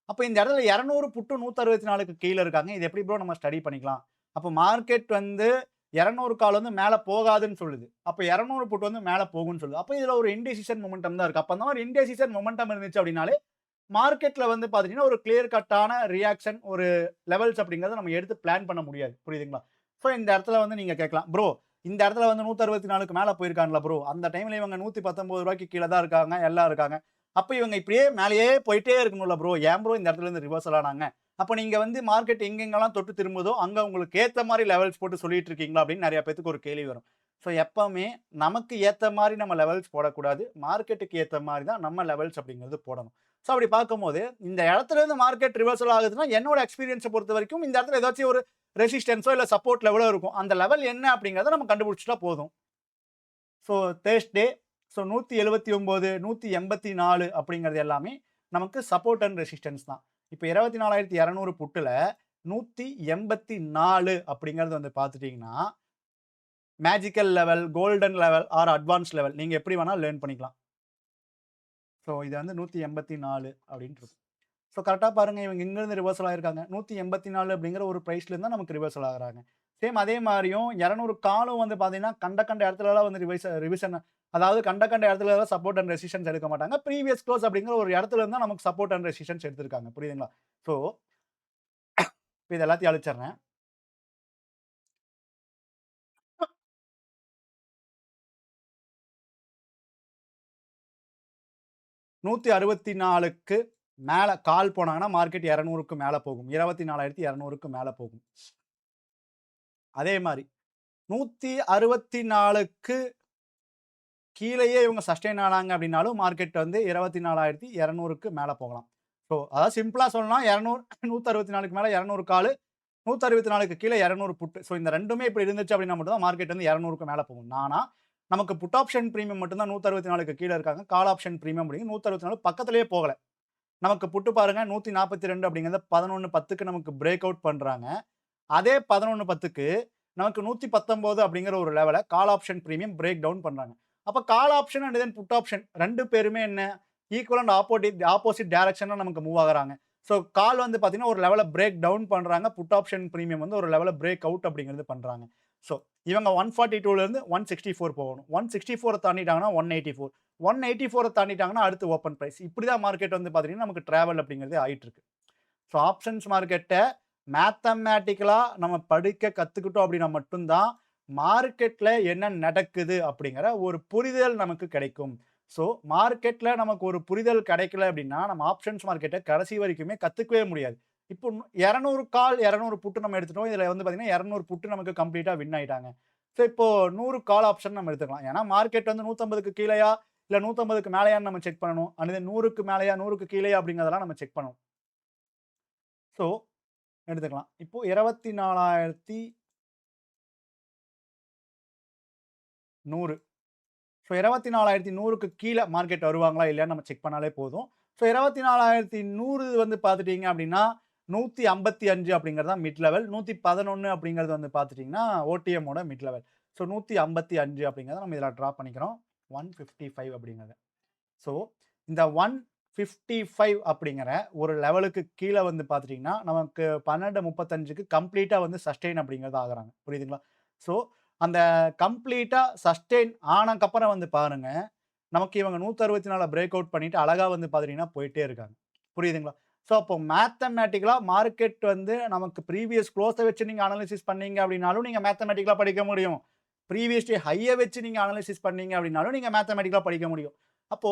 அப்ப இந்த இடத்துல 200 புட்டு 164க்கு கீழ இருக்காங்க. இது எப்படி ப்ரோ நம்ம ஸ்டடி பண்ணிக்கலாம்? அப்ப மார்க்கெட் வந்து 200 கால் வந்து மேல போகாதுன்னு சொல்லுது. அப்ப 200 புட் வந்து மேல போகும்ன்னு சொல்லுது. அப்ப இதுல ஒரு இன்டிசிஷன் மொமெண்டம் தான் இருக்கு. அப்ப அந்த மாரி இன்டிசிஷன் மொமெண்டம் இருந்துச்சு அப்படின்னாலே, மார்க்கெட்ல வந்து பார்த்தீங்கன்னா, ஒரு கிளியர் கட்டான ரியாக்ஷன் ஒரு லெவல்ஸ் அப்படிங்கிறத நம்ம எடுத்து பிளான் பண்ண முடியாது. புரியுதுங்களா? ஸோ, இந்த இடத்துல வந்து நீங்க கேட்கலாம். ப்ரோ இந்த இடத்துல வந்து 164க்கு மேல போயிருக்காங்கல்ல ப்ரோ. அந்த டைம்ல இவங்க ரூ. 119க்கு கீழ தான் இருக்காங்க. எல்லாம் இருக்காங்க. அப்ப இவங்க இப்படியே மேலேயே போயிட்டே இருக்கணும்ல ப்ரோ. ஏன் ப்ரோ இந்த இடத்துல இருந்து ரிவர்சல் ஆனாங்க? அப்ப நீங்க வந்து மார்க்கெட் எங்கெங்கலாம் தொட்டு திரும்புதோ, அங்க உங்களுக்கு ஏத்த மாரி லெவல்ஸ் போட்டு சொல்லிட்டு இருக்கீங்களா? அப்படின்னு நெறைய பேத்துக்கு ஒரு கேள்வி வரும். ஸோ, எப்பவுமே நமக்கு ஏத்த மாரி நம்ம லெவல்ஸ் போடக்கூடாது. மார்க்கெட்டுக்கு ஏத்த மாரி தான் நம்ம லெவல்ஸ் அப்படிங்கிறது போடணும். ஸோ அப்படி பார்க்கும்போது இந்த இடத்துல இருந்து மார்க்கெட் ரிவர்சல் ஆகுதுன்னா என்னோட எக்ஸ்பீரியன்ஸை பொறுத்த வரைக்கும் இந்த இடத்துல ஏதாச்சும் ஒரு ரெசிஸ்டன்ஸோ இல்லை சப்போர்ட் லெவலோ இருக்கும். அந்த லெவல் என்ன அப்படிங்கிறத நம்ம கண்டுபிடிச்சிட்டா போதும். ஸோ தேர்ஸ்டே ஸோ 179 184 அப்படிங்கிறது எல்லாமே நமக்கு சப்போர்ட் அண்ட் ரெசிஸ்டன்ஸ் தான். இப்போ 24,200 புட்டில் 184 அப்படிங்கிறது வந்து பார்த்துட்டிங்கன்னா magical level, golden level or advance level நீங்கள் எப்படி வேணால் லேர்ன் பண்ணிக்கலாம். ஸோ இது வந்து 184 அப்படின்ட்டு இருக்கும். ஸோ கரெக்டாக பாருங்கள், இவங்க இங்கேருந்து ரிவர்சல் ஆகிருக்காங்க. 184 அப்படிங்கிற ஒரு ப்ரைஸ்லேருந்து தான் நமக்கு ரிவர்சல் ஆகுறாங்க. சேம் அதே மாதிரியும் 200 காலும் வந்து பார்த்தீங்கன்னா கண்ட இடத்துலலாம் வந்து ரிவிஷன், அதாவது கண்ட இடத்துல சப்போர்ட் அண்ட் ரெசிஸ்டன்ஸ் எடுக்க மாட்டாங்க. ப்ரீவியஸ் க்ளோஸ் அப்படிங்கிற ஒரு இடத்துல இருந்தால் நமக்கு சப்போர்ட் அண்ட் ரெசிஸ்டன்ஸ் எடுத்திருக்காங்க. புரியுதுங்களா? ஸோ இப்போ இது எல்லாத்தையும் அழிச்சிடுறேன். நூற்றி 64க்கு மேலே கால் போனாங்கன்னா மார்க்கெட் 200க்கு மேலே போகும். 24,200க்கு மேலே போகும். அதே மாதிரி 164க்கு கீழேயே இவங்க சஸ்டெயின் ஆனாங்க அப்படின்னாலும் மார்க்கெட் வந்து 24,200க்கு மேலே போகலாம். ஸோ அதாவது சிம்பிளாக சொல்லலாம், 164க்கு மேலே 200 கால், 164க்கு கீழே 200 புட்டு. ஸோ இந்த ரெண்டுமே இப்படி இருந்துச்சு அப்படின்னா மட்டும் தான் மார்க்கெட் வந்து 200க்கு மேலே போகும். ஆனால் நமக்கு புட் ஆப்ஷன் ப்ரீமியம் மட்டும்தான் 164க்கு கீழே இருக்காங்க. கால் ஆப்ஷன் ப்ரீமியம் அப்படிங்க 164 பக்கத்திலேயே போகலை. நமக்கு புட்டு பாருங்க 142 அப்படிங்கிறத 11:10க்கு நமக்கு பிரேக் அவுட் பண்ணுறாங்க. அதே 11:10க்கு நமக்கு 119 அப்படிங்கிற ஒரு லெவலை call option premium break down பண்ணுறாங்க. அப்போ call option and then put option ரெண்டு பேருமே என்ன ஈக்குவல் அண்ட் ஆப்போசிட் டைரக்ஷனில் நமக்கு மூவ் ஆகுறாங்க. ஸோ கால் வந்து பார்த்தீங்கன்னா ஒரு லெவலை பிரேக் டவுன் பண்ணுறாங்க. புட் ஆப்ஷன் ப்ரீமியம் வந்து ஒரு லெவலை பிரேக் அவுட் அப்படிங்கிறது பண்ணுறாங்க. ஸோ இவங்க 142லேருந்து 164 போகணும். 164 தாண்டிட்டாங்கன்னா 184, 184 தாண்டிட்டாங்கன்னா அடுத்து ஓப்பன் ப்ரைஸ். இப்படி தான் மார்க்கெட் வந்து பார்த்தீங்கன்னா நமக்கு ட்ராவல் அப்படிங்கிறது ஆகிட்டு இருக்கு. ஸோ ஆப்ஷன்ஸ் மார்க்கெட்டை மேத்தமேட்டிக்கலாக நம்ம படிக்க கற்றுக்கிட்டோம் அப்படின்னா மட்டும்தான் மார்க்கெட்டில் என்ன நடக்குது அப்படிங்கிற ஒரு புரிதல் நமக்கு கிடைக்கும். ஸோ மார்க்கெட்டில் நமக்கு ஒரு புரிதல் கிடைக்கல அப்படின்னா நம்ம ஆப்ஷன்ஸ் மார்க்கெட்டை கடைசி வரைக்குமே கற்றுக்கவே முடியாது. இப்போ 200 கால் 200 புட்டு நம்ம எடுத்துட்டோம். இதில் வந்து பார்த்தீங்கன்னா 200 புட்டு நமக்கு கம்ப்ளீட்டாக வின் ஆகிட்டாங்க. ஸோ இப்போ 100 கால் ஆப்ஷன் நம்ம எடுத்துக்கலாம். ஏன்னா மார்க்கெட் வந்து 150க்கு கீழேயா இல்லை 150க்கு மேலேயான்னு நம்ம செக் பண்ணணும். அல்லது 100க்கு மேலேயா 100க்கு கீழேயா அப்படிங்கிறதெல்லாம் நம்ம செக் பண்ணணும். ஸோ எடுத்துக்கலாம். இப்போ 24,100. ஸோ 24,100க்கு கீழே மார்க்கெட் வருவாங்களா இல்லையான்னு நம்ம செக் பண்ணாலே போதும். ஸோ 24,100 வந்து பார்த்துட்டிங்க அப்படின்னா 155 அப்படிங்கிறது தான் மிட் லெவல். 111 அப்படிங்கிறது வந்து பார்த்துட்டிங்கன்னா ஓடிஎம்மோட மிட் லெவல். ஸோ 155 அப்படிங்கிறத நம்ம இதில் ட்ரா பண்ணிக்கிறோம். 155 அப்படிங்கிறது. ஸோ இந்த 155 அப்படிங்கிற ஒரு லெவலுக்கு கீழே வந்து பார்த்துட்டிங்கன்னா நமக்கு 12:35க்கு கம்ப்ளீட்டாக வந்து சஸ்டெயின் அப்படிங்கிறது ஆகுறாங்க. புரியுதுங்களா? ஸோ அந்த கம்ப்ளீட்டாக சஸ்டெயின் ஆனக்கப்புறம் வந்து பாருங்க, நமக்கு இவங்க 164 பிரேக் அவுட் பண்ணிட்டு அழகா வந்து பார்த்துட்டிங்கன்னா போயிட்டே இருக்காங்க. புரியுதுங்களா? ஸோ அப்போ மேத்தமேட்டிக்கலா மார்க்கெட் வந்து நமக்கு ப்ரீவியஸ் க்ளோஸை வச்சு நீங்க அனலைசிஸ் பண்ணீங்க அப்படின்னாலும் நீங்க மேத்தமேட்டிக்கலா படிக்க முடியும். ப்ரீவியஸ் டே ஹையை வச்சு நீங்க அனலைசிஸ் பண்ணீங்க அப்படின்னாலும் நீங்க மேத்தமேட்டிக்கலா படிக்க முடியும். அப்போ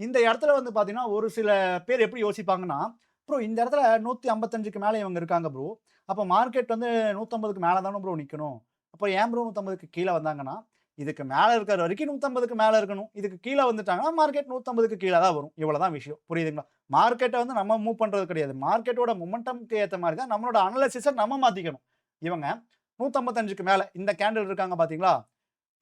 இந்த இடத்துல வந்து பார்த்தீங்கன்னா, ஒரு சில பேர் எப்படி யோசிப்பாங்கன்னா, ப்ரோ இந்த இடத்துல 155க்கு மேல இவங்க இருக்காங்க ப்ரோ. அப்போ மார்க்கெட் வந்து 150க்கு மேல தானே ப்ரோ நிக்கணும். அப்போ ஏன் ப்ரோ 150க்கு கீழ வந்தாங்கன்னா, இதுக்கு மேல இருக்கிற வரைக்கும் 150க்கு மேல இருக்கணும். இதுக்கு கீழ வந்துட்டாங்கன்னா மார்க்கெட் 150க்கு கீழ தான் வரும். இவ்வளவுதான் விஷயம். புரியுதுங்களா? மார்க்கெட்ட வந்து நம்ம மூவ் பண்றது கிடையாது. மார்க்கெட்டோட மொமெண்டம்க்கு ஏத்த மாரி தான் நம்மளோட அனலைசிஸ நம்ம மாத்திக்கணும். இவங்க 155க்கு மேல இந்த கேண்டில் இருக்காங்க பார்த்தீங்களா?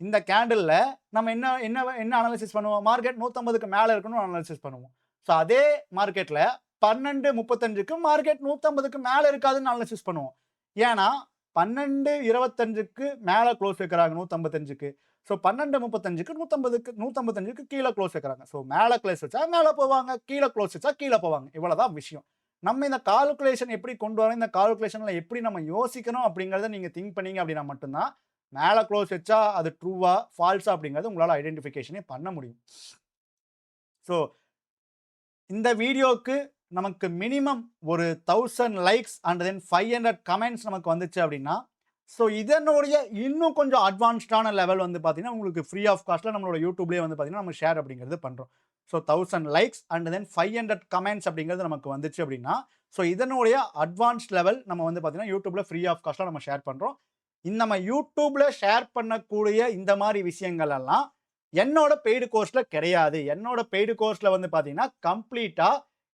இந்த கேண்டில்ல நம்ம என்ன என்ன என்ன அனலைசிஸ் பண்ணுவோம்? மார்க்கெட் 150க்கு மேல இருக்கணும்னு அனலைசிஸ் பண்ணுவோம். ஸோ அதே மார்க்கெட்ல 12:35க்கு மார்க்கெட் 150க்கு மேல இருக்காதுன்னு அனலைசிஸ் பண்ணுவோம். ஏன்னா 12:25க்கு மேல க்ளோஸ் வைக்கிறாங்க 155க்கு. ஸோ 12:35க்கு 155க்கு கீழ க்ளோஸ் வைக்கிறாங்க. ஸோ மேல க்ளோஸ் வச்சா மேல போவாங்க, கீழ க்ளோஸ் வச்சா கீழ போவாங்க. இவ்வளவுதான் விஷயம். நம்ம இந்த கால்குலேஷன் எப்படி கொண்டு வரோம், இந்த கால்குலேஷன்ல எப்படி நம்ம யோசிக்கணும் அப்படிங்கிறத நீங்க திங்க் பண்ணீங்க அப்படின்னா மட்டும்தான் மேல க்ளோஸ் வச்சா அது ட்ரூவா, ஃபால்ஸா அப்படிங்கிறது உங்களால ஐடென்டிஃபிகேஷனே பண்ண முடியும். ஸோ இந்த வீடியோக்கு நமக்கு மினிமம் ஒரு 1000 லைக்ஸ் அண்ட் தென் 500 கமெண்ட்ஸ் நமக்கு வந்துச்சு அப்படின்னா, ஸோ இதனுடைய இன்னும் கொஞ்சம் அட்வான்ஸ்டான லெவல் வந்து பார்த்தீங்கன்னா, உங்களுக்கு ஃப்ரீ ஆஃப் காஸ்ட்ல நம்மளோட யூடியூப்லேயே வந்து பார்த்தீங்கன்னா, நம்ம ஷேர் அப்படிங்கிறது பண்ணுறோம். So 1000 likes and then 500 comments அப்படிங்கிறது நமக்கு வந்துச்சு அப்படின்னா, ஸோ இதனுடைய அட்வான்ஸ்ட் லெவல் நம்ம வந்து பார்த்தீங்கன்னா, யூடியூப்ல ஃப்ரீ ஆஃப் காஸ்ட்ல நம்ம ஷேர் பண்ணுறோம். நம்ம யூடியூப்ல ஷேர் பண்ணக்கூடிய இந்த மாதிரி விஷயங்கள் எல்லாம் என்னோட பெய்டு கோர்ஸ்ல கிடையாது. என்னோட பெய்டு கோர்ஸ்ல வந்து பார்த்தீங்கன்னா, கம்ப்ளீட்டா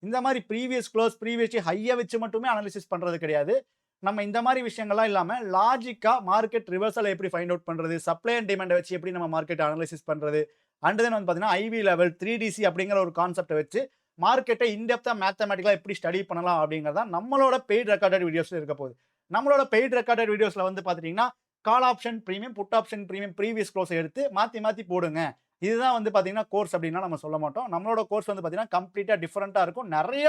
இந்த மாரி ப்ரீவியஸ் க்ளோஸ், ப்ரீவியஸ் ஹைய வச்சு மட்டுமே அனாலிசிஸ் பண்றது கிடையாது. நம்ம இந்த மாரி விஷயங்கள்லாம் இல்லாம, லாஜிக்கா மார்க்கெட் ரிவர்சல எப்படி ஃபைண்ட் அவுட் பண்றது? சப்ளை அண்ட் டிமாண்ட வச்சு எப்படி நம்ம மார்க்கெட்ட அனலைசிஸ் பண்றது? அண்ட் தென் வந்து பார்த்தீங்கன்னா, ஐவி லெவல் 3DC அப்படிங்கிற ஒரு கான்செப்ட்ட வச்சு, மார்க்கெட்ட இன் டெப்த்தா மேத்தமேட்டிக்கலா எப்படி ஸ்டடி பண்ணலாம் அப்படிங்கிறது தான் நம்மளோட பெய்ட் ரெக்கார்டட் வீடியோஸ்ல இருக்க போகுது. நம்மளோட பெய்ட் ரெக்கார்டட் வீடியோஸ்ல வந்து பார்த்துட்டீங்கன்னா, call option premium, put option premium, previous க்ளோஸ எடுத்து மாத்தி மாத்தி போடுங்க. இதுதான் வந்து பார்த்தீங்கன்னா, கோர்ஸ் அப்படின்லாம் நம்ம சொல்ல மாட்டோம். நம்மளோட கோர்ஸ் வந்து பார்த்தீங்கன்னா, கம்ப்ளீட்டா டிஃபரெண்ட்டா இருக்கும். நெறைய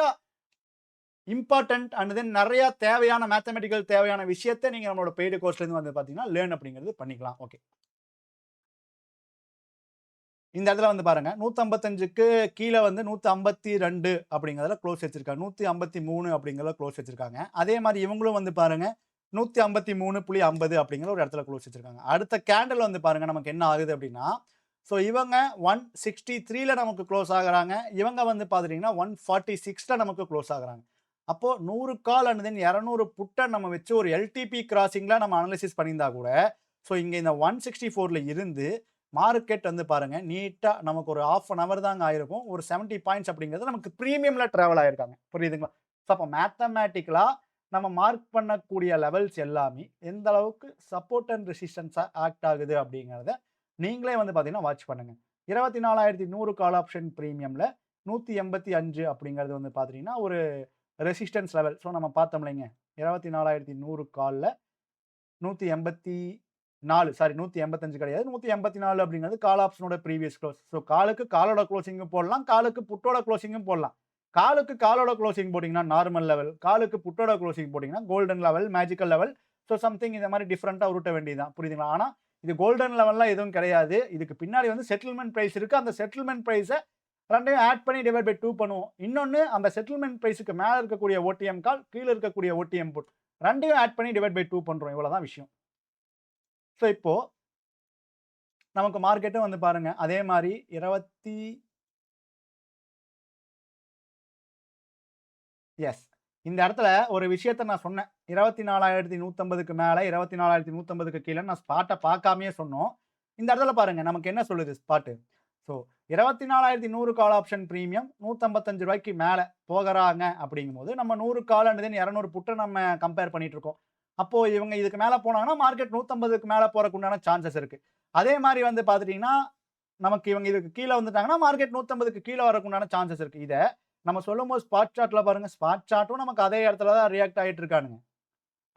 இம்பார்ட்டன்ட் அண்ட் தென் நெறைய தேவையான மேத்தமேட்டிக்கல் தேவையான விஷயத்த நீங்க நம்மளோட பெய்டு கோர்ஸ்ல இருந்து வந்து பார்த்தீங்கன்னா, லேர்ன் அப்படிங்கிறது பண்ணிக்கலாம். ஓகே. இந்த இடத்துல வந்து பாருங்க 155க்கு கீழ வந்து 152 அப்படிங்கிறதுல க்ளோஸ் வச்சிருக்காங்க. 153 அப்படிங்கிறதுல க்ளோஸ் வச்சிருக்காங்க. அதே மாரி இவங்களும் வந்து பாருங்க 153.50 அப்படிங்கிற ஒரு இடத்துல க்ளோஸ் வச்சிருக்காங்க. அடுத்த கேண்டில் வந்து பாருங்க நமக்கு என்ன ஆகுது அப்படின்னா, ஸோ இவங்க 163ல நமக்கு க்ளோஸ் ஆகுறாங்க. இவங்க வந்து பார்த்துட்டீங்கன்னா 146ல நமக்கு க்ளோஸ் ஆகுறாங்க. அப்போ 100 கால் அண்ட் தென் 200 புட்ட நம்ம வச்சு ஒரு எல்டிபி கிராசிங்ல நம்ம அனலைசிஸ் பண்ணியிருந்தா கூட, ஸோ இங்க இந்த 164ல இருந்து மார்க்கெட் வந்து பாருங்க, நீட்டா நமக்கு ஒரு 1/2 அன் ஹவர் தாங்க ஆயிருக்கும். ஒரு 70 பாயிண்ட்ஸ் அப்படிங்கிறது நமக்கு பிரீமியம்ல டிராவல் ஆயிருக்காங்க. புரியுதுங்களா? ஸோ அப்ப மேத்தமேட்டிக்கலா நம்ம மார்க் பண்ணக்கூடிய லெவல்ஸ் எல்லாமே எந்த அளவுக்கு சப்போர்ட் அண்ட் ரெசிஸ்டன்ஸா ஆக்ட் ஆகுது அப்படிங்கிறத நீங்களே வந்து பார்த்தீங்கன்னா வாட்ச் பண்ணுங்க. 24,100 கால் ஆப்ஷன் பிரீமியம்ல 185 அப்படிங்கிறது வந்து பார்த்தீங்கன்னா, ஒரு ரெசிஸ்டன்ஸ் லெவல். ஸோ நம்ம பார்த்தோம் இல்லைங்க. 24,100 கால்ல 184 சாரி 185 கிடையாது. 184 அப்படிங்கிறது கால் ஆப்ஷனோட ப்ரீவியஸ் க்ளோஸ். ஸோ காலுக்கு காலோட க்ளோசிங்கும் போடலாம். காலுக்கு புட்டோட க்ளோசிங்கும் போடலாம். காலுக்கு காலோட க்ளோசிங் போட்டீங்கன்னா நார்மல் லெவல். காலுக்கு புட்டோட க்ளோசிங் போட்டீங்கன்னா golden level, magical level. So something இந்த மாரி டிஃபரெண்ட்டா உருட்ட வேண்டியது தான். புரியுதுங்களா? ஆனா இது கோல்டன் லெவல்லாம் எதுவும் கிடையாது. இதுக்கு பின்னாடி வந்து செட்டில்மென்ட் பிரைஸ் இருக்கு. அந்த செட்டில்மென்ட் பிரைஸ 2யும் ஆட் பண்ணி டிவைட் பை 2 பண்ணுவோம். இன்னொன்னு அந்த செட்டில்மென்ட் பிரைஸ்க்கு மேல இருக்கக்கூடிய ஓடிஎம் கால், கீழ இருக்கக்கூடிய ஓடிஎம் புட். 2யும் ஆட் பண்ணி டிவைட் பை 2 பண்றோம். இவ்வளவுதான் விஷயம். ஸோ இப்போ நமக்கு மார்க்கெட்டும் வந்து பாருங்க, அதே மாரி 20 எஸ். இந்த இடத்துல ஒரு விஷயத்த நான் சொன்னேன். 24,150க்கு மேல, 24,150க்கு கீழன்னு நான் ஸ்பாட்ட பார்க்காமயே சொன்னோம். இந்த இடத்துல பாருங்க, நமக்கு என்ன சொல்லுது ஸ்பாட்டு? ஸோ 24,100 கால் ஆப்ஷன் பிரீமியம் ரூ. 155க்கு மேல போகுறாங்க அப்படிங்கும்போது, நம்ம 100 கால் அண்ட் தென் 200 புட்ட நம்ம கம்பேர் பண்ணிட்டு இருக்கோம். அப்போ இவங்க இதுக்கு மேல போனாங்கன்னா, மார்க்கெட் 150க்கு மேல போறக்கு உண்டான சான்சஸ் இருக்கு. அதே மாரி வந்து பார்த்துட்டீங்கன்னா, நமக்கு இவங்க இதுக்கு கீழ வந்துட்டாங்கன்னா, மார்க்கெட் 150க்கு கீழ வரக்கு உண்டான சான்சஸ் இருக்கு. இத நம்ம சொல்லும்போது ஸ்பாட் சார்ட்ல பாருங்க, ஸ்பாட் சார்ட்டும் நமக்கு அதே இடத்துல தான் ரியாக்ட் ஆயிட்டு இருக்கானுங்க.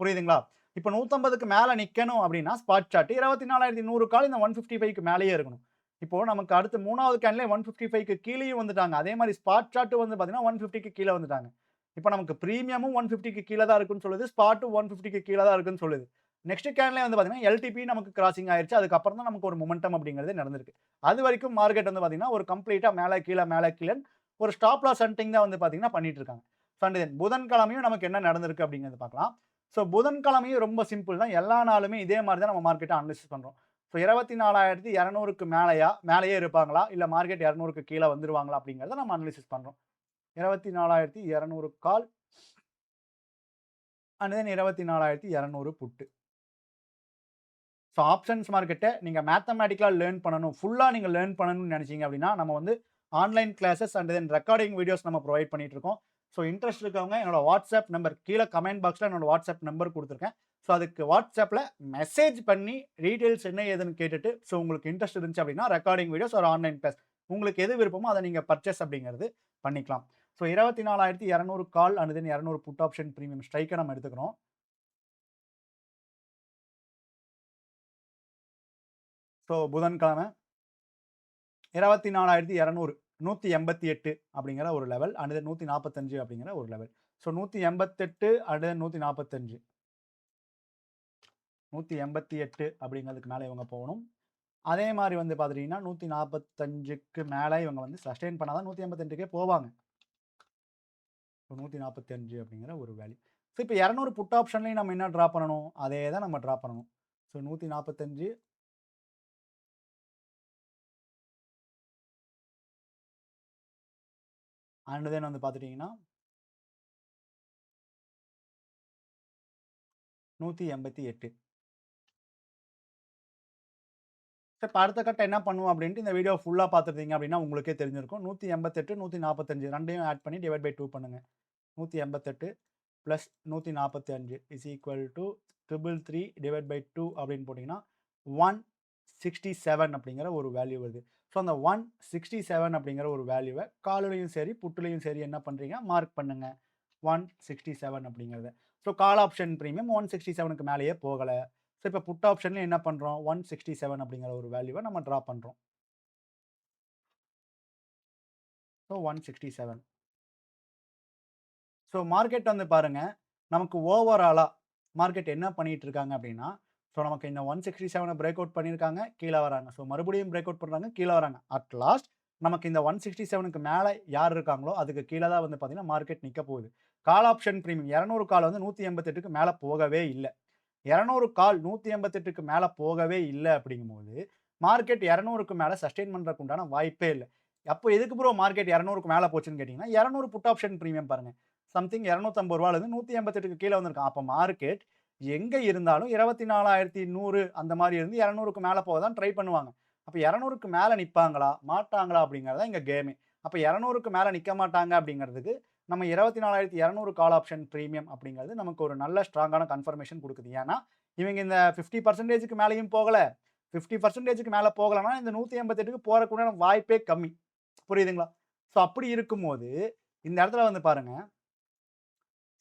புரியுதுங்களா? இப்ப 150க்கு மேல நிக்கணும் அப்டின்னா, ஸ்பாட் சார்ட் 24,100 கால் இந்த 155க்கு மேலேயே இருக்கணும். இப்போ நமக்கு அடுத்து 3வது கேன்ல 155க்கு கீழயும் வந்துட்டாங்க. அதே மாரி ஸ்பாட் சார்ட் வந்து பார்த்தீங்கன்னா, 150க்கு கீழ வந்துட்டாங்க. இப்ப நமக்கு பிரீமியமும் 150க்கு கீழ தான் இருக்குன்னு சொல்லுது. ஸ்பாட்டும் 150க்கு கீழ தான் இருக்குன்னு சொல்லுது. நெக்ஸ்ட் கேன்லயே வந்து பார்த்தீங்கன்னா, எல்டிபி நமக்கு கிராசிங் ஆயிருச்சு. அதுக்கப்புறம் தான் நமக்கு ஒரு மொமெண்டம் அப்படிங்கிறதே நடந்திருக்கு. அதுவரைக்கும் மார்க்கெட் வந்து பார்த்தீங்கன்னா, ஒரு கம்ப்ளீட்டா மேல கீழ, மேல கீழன்னு ஒரு ஸ்டாப் லாஸ் ஹண்டிங் தான் வந்து பார்த்தீங்கன்னா பண்ணிட்டு இருக்காங்க. சண்டே புதன்கிழமையும் நமக்கு என்ன நடந்திருக்கு அப்படிங்கிறத பார்க்கலாம். ஸோ புதன்கிழமையும் ரொம்ப சிம்பிள் தான். எல்லா நாளுமே இதே மாரி தான் நம்ம மார்க்கெட்ட அனலைசிஸ் பண்றோம். ஸோ 24,200க்கு மேலேயே இருப்பாங்களா? இல்ல மார்க்கெட் 200க்கு கீழ வந்துருவாங்களா? அப்படிங்கிறத நம்ம அனலைசிஸ் பண்றோம். 24,200 call and then 24,200 put. So options மார்க்கெட்ட நீங்க மேத்தமேட்டிக்கலா லேர்ன் பண்ணணும். ஃபுல்லா நீங்க லேர்ன் பண்ணணும்னு நெனச்சீங்க அப்டின்னா, நம்ம வந்து online classes and then recording videos நம்ம புரொவைட் பண்ணிட்டு இருக்கோம். ஸோ இன்ட்ரெஸ்ட் இருக்கவங்க என்னோட வாட்ஸ்அப் நம்பர் கீழ கமெண்ட் பாக்ஸ்ல என்னோட வாட்ஸ்அப் நம்பர் குடுத்துருக்கேன். ஸோ அதுக்கு வாட்ஸ்அப்ல மெசேஜ் பண்ணி டீட்டெயில்ஸ் என்ன ஏதுன்னு கேட்டுட்டு, ஸோ உங்களுக்கு இன்ட்ரெஸ்ட் இருந்துச்சு அப்டின்னா, ரெக்கார்டிங் வீடியோஸ் ஒரு ஆன்லைன் கிளாஸ் உங்களுக்கு எது விருப்பமோ அத நீங்க பர்ச்சேஸ் அப்டிங்கிறது பண்ணிக்கலாம். So 24,200 call and then 200 put option premium ஸ்ட்ரைக்க நம்ம எடுத்துக்கிறோம். ஸோ புதன்கிழமை 24,200 188 அப்படிங்கிற ஒரு லெவல் அண்ட் தென் 145 அப்படிங்கிற ஒரு லெவல். ஸோ 188 அண்ட் தென் 145 188 அப்படிங்கிறதுக்கு மேல இவங்க போகணும். அதே மாரி வந்து பார்த்துட்டீங்கன்னா, 145க்கு மேல இவங்க வந்து சஸ்டெயின் பண்ணா தான் 182க்கே போவாங்க. ஸோ 145 அப்படிங்கிற ஒரு வேல்யூ. ஸோ இப்ப 200 புட் ஆப்ஷன்லயும் நம்ம என்ன டிரா பண்ணணும்? அதே தான் நம்ம டிரா பண்ணணும். ஸோ 145 அண்ட் தென் வந்து பார்த்துட்டீங்கன்னா, 188 ஸோ இப்ப அடுத்த கட்டம் என்ன பண்ணுவோம் அப்படின்ட்டு இந்த வீடியோ ஃபுல்லா பார்த்துருந்தீங்க அப்படின்னா உங்களுக்கே தெரிஞ்சிருக்கும். 188, 145 2யும் ஆட் பண்ணி டிவைட் பை 2 பண்ணுங்க. 188 plus 145 is equal to 333 divide by 2 அப்படின்னு போட்டிங்கன்னா 167 அப்படிங்கிற ஒரு வேல்யூ வருது. ஸோ அந்த 167 அப்படிங்கிற ஒரு வேல்யூவை கால்லையும் சரி புட்டுலையும் சரி என்ன பண்ணுறீங்க மார்க் பண்ணுங்க 167 அப்படிங்கிறத. ஸோ கால் ஆப்ஷன் ப்ரீமியம் 167க்கு மேலேயே போகலை. ஸோ இப்போ புட் ஆப்ஷன்ல என்ன பண்ணுறோம் 167 அப்படிங்கிற ஒரு வேல்யூவை நம்ம ட்ரா பண்ணுறோம். ஸோ 167. ஸோ மார்க்கெட் வந்து பாருங்க நமக்கு ஓவராலா மார்க்கெட் என்ன பண்ணிட்டு இருக்காங்க அப்படின்னா, ஸோ நமக்கு இந்த 167 பிரேக் அவுட் பண்ணியிருக்காங்க, கீழே வராங்க. ஸோ மறுபடியும் பிரேக் அவுட் பண்றாங்க, கீழே வராங்க. அட் லாஸ்ட் நமக்கு இந்த 167க்கு மேல யார் இருக்காங்களோ அதுக்கு கீழ தான் வந்து பார்த்தீங்கன்னா மார்க்கெட் நிக்க போகுது. கால் ஆப்ஷன் பிரீமியம் 200 கால் வந்து 188க்கு மேல போகவே இல்ல. 200 கால் 188க்கு மேல போகவே இல்ல அப்படிங்கும்போது, மார்க்கெட் 200க்கு மேல சஸ்டெயின் பண்றதுக்கு உண்டான வாய்ப்பே இல்ல. அப்போ எதுக்கு ப்ரோ மார்க்கெட் 200க்கு மேல போச்சுன்னு கேட்டீங்கன்னா, 200 புட் ஆப்ஷன் பிரீமியம் பாருங்க. சம்திங் ரூ. 250லேருந்து 188க்கு கீழ வந்திருக்கான். அப்ப மார்க்கெட் எங்க இருந்தாலும் 24,100 அந்த மாரி இருந்து 200க்கு மேல போக தான் ட்ரை பண்ணுவாங்க. அப்ப 200க்கு மேல நிப்பாங்களா? மாட்டாங்களா? அப்படிங்கிறது தான் இங்க கேமே. அப்ப 200க்கு மேல நிக்க மாட்டாங்க அப்படிங்கிறதுக்கு, நம்ம 24,200 கால் ஆப்ஷன் பிரீமியம் அப்படிங்கிறது நமக்கு ஒரு நல்ல ஸ்ட்ராங்கான கன்ஃபர்மேஷன் குடுக்குது. ஏன்னா, இவங்க இந்த 50% மேலயும் போகல. 50%க்கு மேல போகலன்னா, இந்த 188க்கு போறதுக்கு உண்டான வாய்ப்பே கம்மி. புரியுதுங்களா? ஸோ அப்படி இருக்கும்போது, இந்த இடத்துல வந்து பாருங்க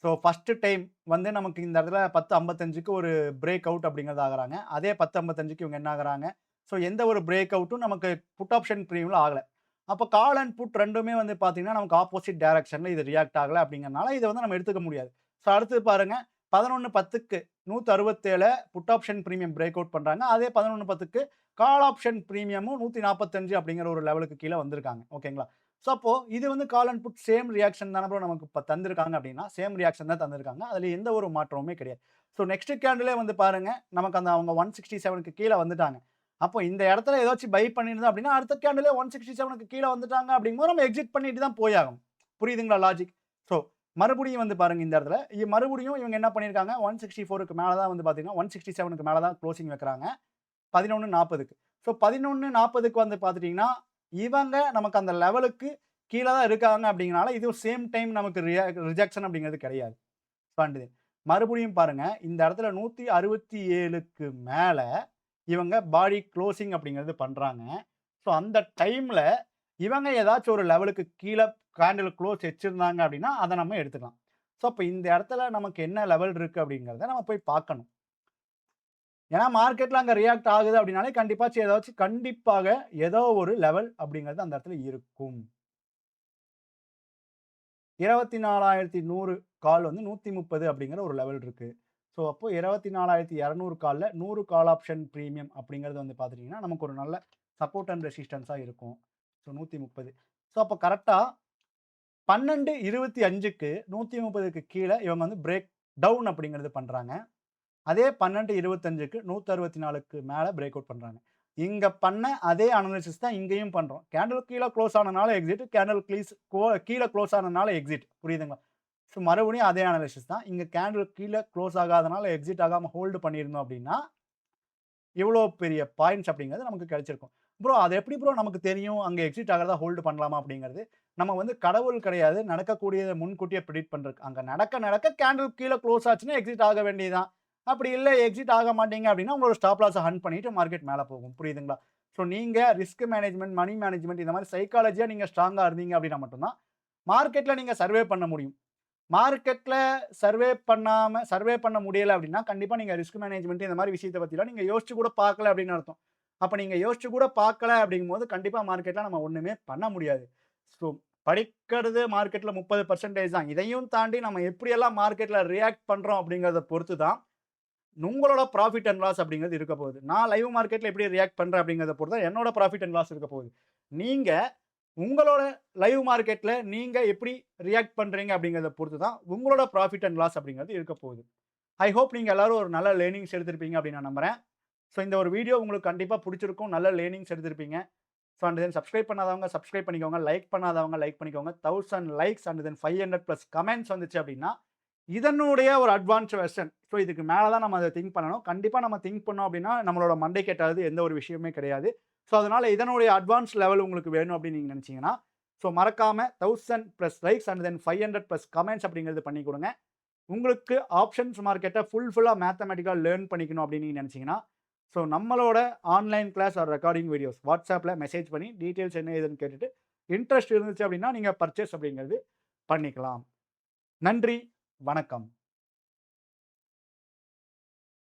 ஸோ ஃபர்ஸ்ட் டைம் வந்து நமக்கு இந்த இடத்துல 10:55க்கு ஒரு பிரேக் அவுட் அப்படிங்கிறது ஆகுறாங்க. அதே 10:55க்கு இவங்க என்ன ஆகுறாங்க, ஸோ எந்த ஒரு பிரேக் அவுட்டும் நமக்கு புட் ஆப்ஷன் பிரீமியம்ல ஆகல. அப்ப கால் அண்ட் புட் 2மே வந்து பார்த்தீங்கன்னா, நமக்கு ஆப்போசிட் டைரக்ஷன்ல இது ரியாக்ட் ஆகல அப்படிங்கிறனால, இத வந்து நம்ம எடுத்துக்க முடியாது. ஸோ அடுத்தது பாருங்க 11:10க்கு 167 put option premium break out பண்றாங்க. அதே 11:10க்கு கால் ஆப்ஷன் பிரீமியமும் 145 அப்படிங்கிற ஒரு லெவலுக்கு கீழ வந்திருக்காங்க. ஓகேங்களா? ஸோ அப்போ இது வந்து call and put same reaction தான ப்ரோ நமக்கு இப்ப தந்திருக்காங்க அப்படின்னா, சேம் ரியாக்ஷன் தான் தந்திருக்காங்க. அதுல எந்த ஒரு மாற்றமுமே கிடையாது. ஸோ நெக்ஸ்ட் கேண்டிலே வந்து பாருங்க, நமக்கு அந்த அவங்க 167க்கு கீழ வந்துட்டாங்க. அப்போ இந்த இடத்துல ஏதாச்சும் பை பண்ணியிருந்தோம் அப்படின்னா, அடுத்த கேண்டிலே 167க்கு கீழ வந்துட்டாங்க அப்படிங்கும்போது நம்ம எக்ஸிட் பண்ணிட்டு தான் போயாகணும். புரியுதுங்களா லாஜிக்? ஸோ மறுபடியும் வந்து பாருங்க இந்த இடத்துல, மறுபடியும் இவங்க என்ன பண்ணியிருக்காங்க 164க்கு மேல தான் வந்து பார்த்தீங்கன்னா, 167க்கு மேல தான் குளோசிங் வைக்கிறாங்க. 11:40க்கு. ஸோ 11:40க்கு வந்து பார்த்துட்டீங்கன்னா, இவங்க நமக்கு அந்த லெவலுக்கு கீழ தான் இருக்காங்க அப்படிங்கிறனால, இதுவும் சேம் டைம் நமக்கு ரிஜெக்ஷன் அப்படிங்கிறது கிடையாது. ஃபண்ட் மறுபடியும் பாருங்க, இந்த இடத்துல 167க்கு மேல இவங்க பாடி குளோசிங் அப்படிங்கிறது பண்றாங்க. ஸோ அந்த டைம்ல இவங்க ஏதாச்சும் ஒரு லெவலுக்கு கீழ கேண்டில் குளோஸ் வச்சிருந்தாங்க அப்படின்னா, அத நம்ம எடுத்துக்கலாம். ஸோ அப்ப இந்த இடத்துல நமக்கு என்ன லெவல் இருக்கு அப்படிங்கிறத நம்ம போய் பார்க்கணும். ஏன்னா மார்க்கெட்ல அங்க ரியாக்ட் ஆகுது அப்படின்னாலே கண்டிப்பாச்சும் ஏதாச்சும் கண்டிப்பாக ஏதோ ஒரு லெவல் அப்படிங்கிறது அந்த இடத்துல இருக்கும். 24,100 கால் வந்து 130 அப்படிங்கிற ஒரு லெவல் இருக்கு. ஸோ அப்போ 24,200 கால்ல 100 கால் ஆப்ஷன் பிரீமியம் அப்படிங்கிறது வந்து பார்த்துட்டீங்கன்னா, நமக்கு ஒரு நல்ல சப்போர்ட் அண்ட் ரெசிஸ்டன்ஸா இருக்கும். ஸோ 130. ஸோ அப்போ கரெக்ட்டா 12:25க்கு 130க்கு கீழ இவங்க வந்து பிரேக் டவுன் அப்படிங்கிறது பண்றாங்க. அதே 12:25க்கு 164க்கு மேல பிரேக் அவுட் பண்றாங்க. இங்க பண்ண அதே அனாலிசிஸ் தான் இங்கேயும் பண்றோம். கேண்டில் கீழ குளோஸ் ஆனனால எக்ஸிட், கேண்டில் கீழ குளோஸ் ஆனனால எக்ஸிட். புரியுதுங்களா? ஸோ மறுபடியும் அதே அனாலிசிஸ் தான். இங்க கேண்டில் கீழ குளோஸ் ஆகாதனால எக்ஸிட் ஆகாம ஹோல்ட் பண்ணியிருந்தோம் அப்படின்னா, இவ்வளோ பெரிய பாயிண்ட்ஸ் அப்படிங்கிறது நமக்கு கிடைச்சிருக்கும். ப்ரோ அது எப்படி ப்ரோ நமக்கு தெரியும் அங்க எக்ஸிட் ஆகுறதா ஹோல்ட் பண்ணலாமா அப்படிங்கிறது? நம்ம வந்து கடவுள் கிடையாது. நடக்கக்கூடியத முன்கூட்டியே பிரெடிக்ட் பண்றதுக்கு. அங்க நடக்க நடக்க கேண்டில் கீழ குளோஸ் ஆச்சுன்னா எக்ஸிட் ஆக வேண்டியது தான். அப்படி இல்ல எக்ஸிட் ஆக மாட்டீங்க அப்படின்னா, உங்களோட ஸ்டாப் லாஸ ஹண்ட் பண்ணிட்டு மார்க்கெட் மேல போகும். புரியுதுங்களா? ஸோ நீங்க ரிஸ்க் மேனேஜ்மென்ட், மனி மேனேஜ்மென்ட் இந்த மாரி சைக்காலஜியா நீங்க ஸ்ட்ராங்கா இருந்தீங்க அப்படின்னா மட்டும் தான், மார்க்கெட்ல நீங்க சர்வே பண்ண முடியும். மார்க்கெட்ல சர்வே பண்ண முடியல அப்படின்னா, கண்டிப்பா நீங்க ரிஸ்க் மேனேஜ்மென்ட் இந்த மாரி விஷயத்த பத்திலாம் நீங்க யோசிச்சு கூட பார்க்கல அப்படின்னு அர்த்தம். அப்ப நீங்க யோசிச்சு கூட பார்க்கல அப்படிங்கும்போது, கண்டிப்பா மார்க்கெட்ல நம்ம ஒண்ணுமே பண்ண முடியாது. ஸோ படிக்கிறது மார்க்கெட்ல 30% தான். இதையும் தாண்டி நம்ம எப்படியெல்லாம் மார்க்கெட்ல ரியாக்ட் பண்றோம் அப்படிங்கிறத பொறுத்து தான், உங்களோட ப்ராஃபிட் அண்ட் லாஸ் அப்படிங்கிறது இருக்க போகுது. நான் லைவ் மார்க்கெட்ல எப்படி ரியாக்ட் பண்றேன் அப்படிங்கிறத பொறுத்து தான் என்னோட ப்ராஃபிட் அண்ட் லாஸ் இருக்க போகுது. நீங்க உங்களோட லைவ் மார்க்கெட்ல நீங்க எப்படி ரியாக்ட் பண்றீங்க அப்படிங்கிறத பொறுத்து தான் உங்களோட ப்ராஃபிட் அண்ட் லாஸ் அப்படிங்கிறது இருக்க போகுது. ஐ ஹோப் நீங்க எல்லாரும் ஒரு நல்ல லேர்னிங்ஸ் எடுத்திருப்பீங்க அப்படின்னு நான் நம்புறேன். ஸோ இந்த ஒரு வீடியோ உங்களுக்கு கண்டிப்பா புடிச்சிருக்கும். நல்ல லேர்னிங்ஸ் எடுத்திருப்பீங்க. ஸோ அண்ட் தென் சப்ஸ்கிரைப் பண்ணாதவங்க சப்ஸ்கிரைப் பண்ணிக்கோங்க. லைக் பண்ணாதவங்க லைக் பண்ணிக்கோங்க. 1000 likes and then 500 plus comments வந்துச்சு அப்படின்னா, இதனுடைய ஒரு அட்வான்ஸ் வெர்ஷன். ஸோ இதுக்கு மேல தான் நம்ம அத திங்க் பண்ணணும். கண்டிப்பா நம்ம திங்க் பண்ணோம் அப்டின்னா, நம்மளோட மண்டைக்கு எட்டாதது எந்த ஒரு விஷயமுமே கிடையாது. ஸோ அதனால இதனுடைய அட்வான்ஸ் லெவல் உங்களுக்கு வேணும் அப்டின்னு நீங்க நெனச்சீங்கன்னா, ஸோ மறக்காம 1000 plus likes and then 500 plus comments அப்டிங்கிறது பண்ணி குடுங்க. உங்களுக்கு ஆப்ஷன்ஸ் மார்க்கெட்ட ஃபுல்லா மேத்தமேட்டிக்கா லேர்ன் பண்ணிக்கணும் அப்டின்னு நீங்க நெனச்சீங்கன்னா, ஸோ நம்மளோட online class or recording videos WhatsAppல மெசேஜ் பண்ணி டீட்டெயில்ஸ் என்ன ஏதுன்னு கேட்டுட்டு, இன்ட்ரெஸ்ட் இருந்துச்சு அப்டின்னா, நீங்க பர்ச்சேஸ் அப்டிங்கிறது பண்ணிக்கலாம். நன்றி, வணக்கம்.